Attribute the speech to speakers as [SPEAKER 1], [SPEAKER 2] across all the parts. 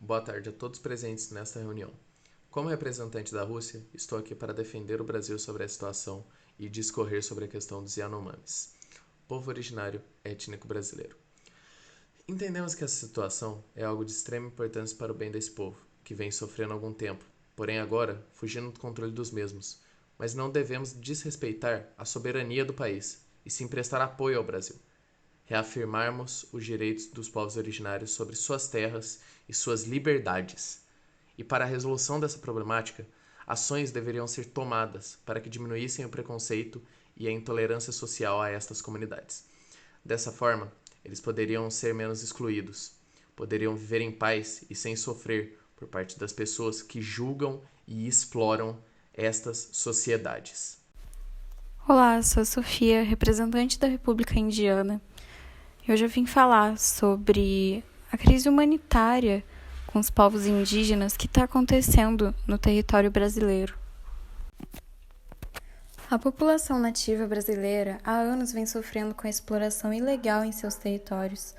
[SPEAKER 1] Boa tarde a todos presentes nesta reunião. Como representante da Rússia, estou aqui para defender o Brasil sobre a situação e discorrer sobre a questão dos Yanomamis, povo originário étnico brasileiro. Entendemos que essa situação é algo de extrema importância para o bem desse povo, que vem sofrendo há algum tempo, porém agora fugindo do controle dos mesmos. Mas não devemos desrespeitar a soberania do país, e sim prestar apoio ao Brasil. Reafirmarmos os direitos dos povos originários sobre suas terras e suas liberdades. E para a resolução dessa problemática, ações deveriam ser tomadas para que diminuíssem o preconceito e a intolerância social a estas comunidades. Dessa forma, eles poderiam ser menos excluídos, poderiam viver em paz e sem sofrer por parte das pessoas que julgam e exploram estas sociedades.
[SPEAKER 2] Olá, sou a Sofia, representante da República Indiana. E hoje eu vim falar sobre a crise humanitária com os povos indígenas que está acontecendo no território brasileiro. A população nativa brasileira há anos vem sofrendo com a exploração ilegal em seus territórios.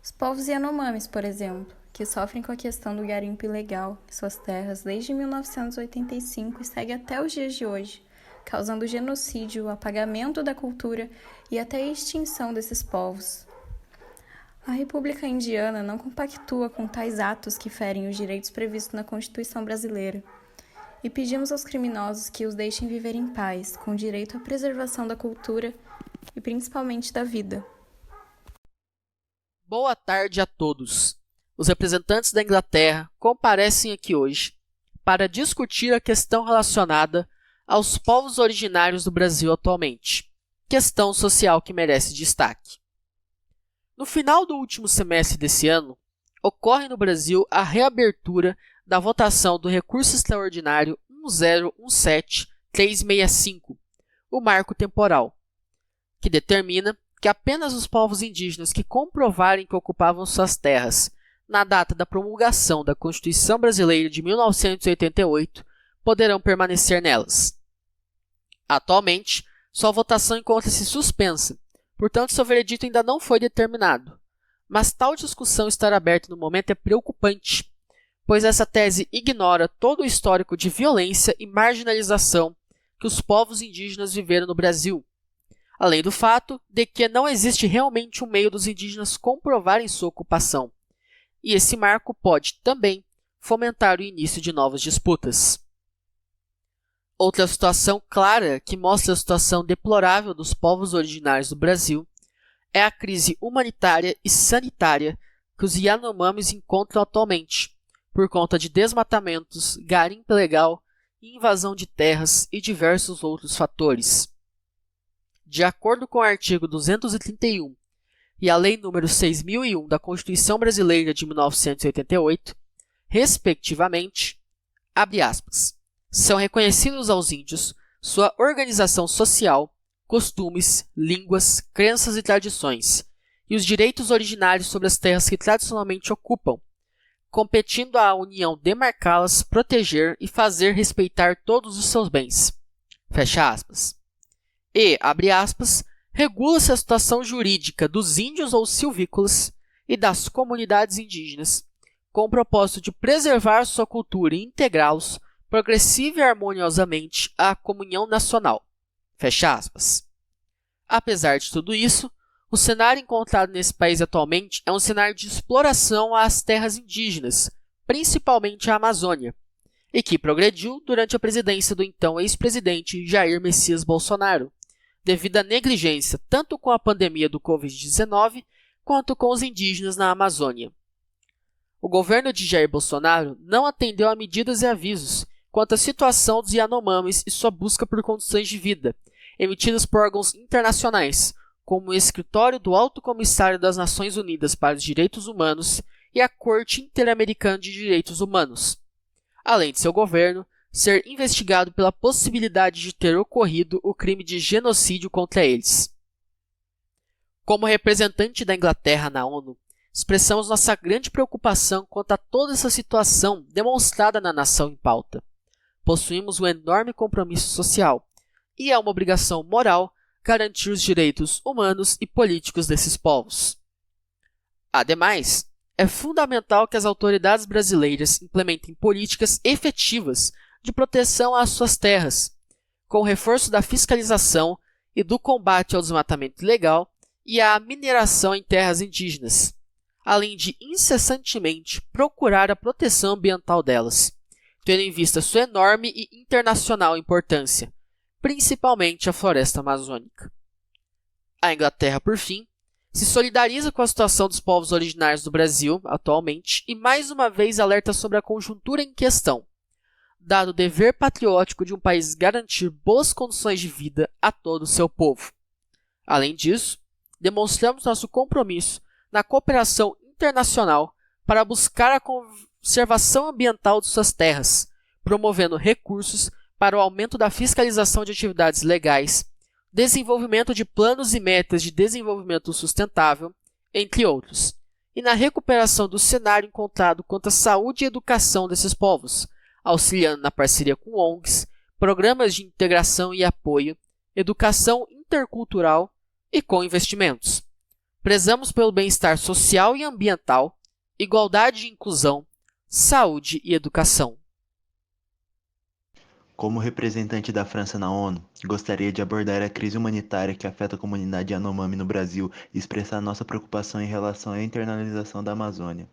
[SPEAKER 2] Os povos Yanomamis, por exemplo, que sofrem com a questão do garimpo ilegal em suas terras desde 1985 e segue até os dias de hoje, causando genocídio, apagamento da cultura e até a extinção desses povos. A República Indiana não compactua com tais atos que ferem os direitos previstos na Constituição brasileira. E pedimos aos criminosos que os deixem viver em paz, com direito à preservação da cultura e principalmente da vida.
[SPEAKER 3] Boa tarde a todos. Os representantes da Inglaterra comparecem aqui hoje para discutir a questão relacionada aos povos originários do Brasil atualmente, questão social que merece destaque. No final do último semestre desse ano, ocorre no Brasil a reabertura da votação do recurso extraordinário 1017365, o marco temporal, que determina que apenas os povos indígenas que comprovarem que ocupavam suas terras na data da promulgação da Constituição Brasileira de 1988 poderão permanecer nelas. Atualmente, sua votação encontra-se suspensa, portanto seu veredito ainda não foi determinado. Mas tal discussão estar aberta no momento é preocupante, pois essa tese ignora todo o histórico de violência e marginalização que os povos indígenas viveram no Brasil, além do fato de que não existe realmente um meio dos indígenas comprovarem sua ocupação, e esse marco pode também fomentar o início de novas disputas. Outra situação clara que mostra a situação deplorável dos povos originários do Brasil é a crise humanitária e sanitária que os Yanomamis encontram atualmente, por conta de desmatamentos, garimpo ilegal, invasão de terras e diversos outros fatores. De acordo com o artigo 231 e a Lei nº 6001 da Constituição Brasileira de 1988, respectivamente, abre aspas, são reconhecidos aos índios sua organização social, costumes, línguas, crenças e tradições, e os direitos originários sobre as terras que tradicionalmente ocupam, competindo à União demarcá-las, proteger e fazer respeitar todos os seus bens. Fecha aspas. E, abre aspas, regula-se a situação jurídica dos índios ou silvícolas e das comunidades indígenas, com o propósito de preservar sua cultura e integrá-los progressiva e harmoniosamente à comunhão nacional. Fecha aspas. Apesar de tudo isso, o cenário encontrado nesse país atualmente é um cenário de exploração às terras indígenas, principalmente a Amazônia, e que progrediu durante a presidência do então ex-presidente Jair Messias Bolsonaro, devido à negligência tanto com a pandemia do Covid-19 quanto com os indígenas na Amazônia. O governo de Jair Bolsonaro não atendeu a medidas e avisos quanto à situação dos Yanomamis e sua busca por condições de vida, emitidas por órgãos internacionais, como o Escritório do Alto Comissário das Nações Unidas para os Direitos Humanos e a Corte Interamericana de Direitos Humanos, além de seu governo ser investigado pela possibilidade de ter ocorrido o crime de genocídio contra eles. Como representante da Inglaterra na ONU, expressamos nossa grande preocupação quanto a toda essa situação demonstrada na nação em pauta. Possuímos um enorme compromisso social e é uma obrigação moral garantir os direitos humanos e políticos desses povos. Ademais, é fundamental que as autoridades brasileiras implementem políticas efetivas de proteção às suas terras, com o reforço da fiscalização e do combate ao desmatamento ilegal e à mineração em terras indígenas, além de incessantemente procurar a proteção ambiental delas, tendo em vista sua enorme e internacional importância, principalmente a floresta amazônica. A Inglaterra, por fim, se solidariza com a situação dos povos originários do Brasil atualmente e mais uma vez alerta sobre a conjuntura em questão, dado o dever patriótico de um país garantir boas condições de vida a todo o seu povo. Além disso, demonstramos nosso compromisso na cooperação internacional para buscar a conservação ambiental de suas terras, promovendo recursos para o aumento da fiscalização de atividades legais, desenvolvimento de planos e metas de desenvolvimento sustentável, entre outros, e na recuperação do cenário encontrado quanto à saúde e educação desses povos, auxiliando na parceria com ONGs, programas de integração e apoio, educação intercultural e com investimentos. Prezamos pelo bem-estar social e ambiental, igualdade e inclusão, saúde e educação.
[SPEAKER 4] Como representante da França na ONU, gostaria de abordar a crise humanitária que afeta a comunidade Yanomami no Brasil e expressar nossa preocupação em relação à internalização da Amazônia.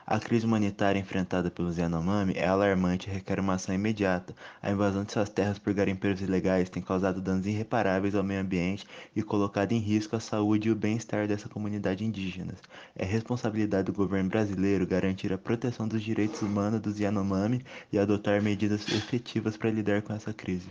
[SPEAKER 4] A crise humanitária enfrentada pelos Yanomami é alarmante e requer uma ação imediata. A invasão de suas terras por garimpeiros ilegais tem causado danos irreparáveis ao meio ambiente e colocado em risco a saúde e o bem-estar dessa comunidade indígena. É responsabilidade do governo brasileiro garantir a proteção dos direitos humanos dos Yanomami e adotar medidas efetivas para lidar com essa crise.